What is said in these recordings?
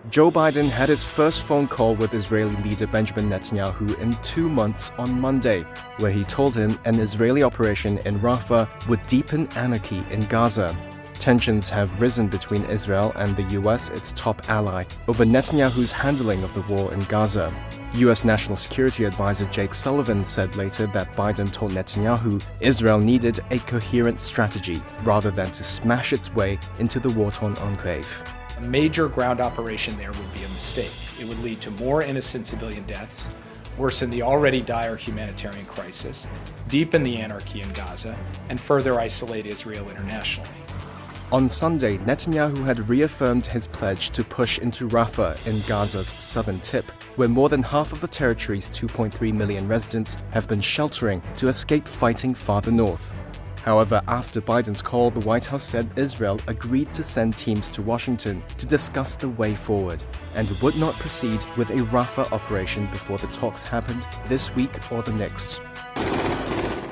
Joe Biden had his first phone call with Israeli leader Benjamin Netanyahu in 2 months on Monday, where he told him an Israeli operation in Rafah would deepen anarchy in Gaza. Tensions have risen between Israel and the US, its top ally, over Netanyahu's handling of the war in Gaza. US National Security Advisor Jake Sullivan said later that Biden told Netanyahu Israel needed a coherent strategy rather than to smash its way into the war-torn enclave. A major ground operation there would be a mistake. It would lead to more innocent civilian deaths, worsen the already dire humanitarian crisis, deepen the anarchy in Gaza, and further isolate Israel internationally. On Sunday, Netanyahu had reaffirmed his pledge to push into Rafah in Gaza's southern tip, where more than half of the territory's 2.3 million residents have been sheltering to escape fighting farther north. However, after Biden's call, the White House said Israel agreed to send teams to Washington to discuss the way forward and would not proceed with a Rafah operation before the talks happened this week or the next.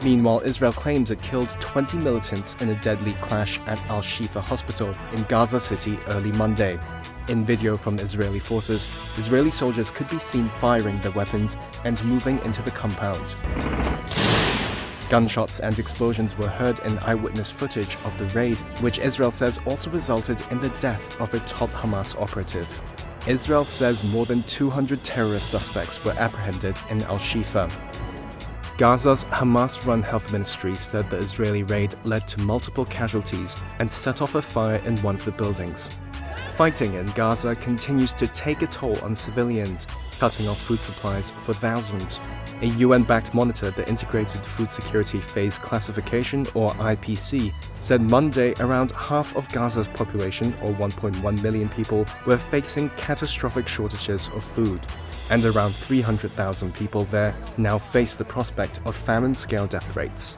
Meanwhile, Israel claims it killed 20 militants in a deadly clash at Al-Shifa hospital in Gaza City early Monday. In video from Israeli forces, Israeli soldiers could be seen firing their weapons and moving into the compound. Gunshots and explosions were heard in eyewitness footage of the raid, which Israel says also resulted in the death of a top Hamas operative. Israel says more than 200 terrorist suspects were apprehended in Al-Shifa. Gaza's Hamas-run health ministry said the Israeli raid led to multiple casualties and set off a fire in one of the buildings. Fighting in Gaza continues to take a toll on civilians, cutting off food supplies for thousands. A UN-backed monitor, the Integrated Food Security Phase Classification, or IPC, said Monday around half of Gaza's population, or 1.1 million people, were facing catastrophic shortages of food, and around 300,000 people there now face the prospect of famine-scale death rates.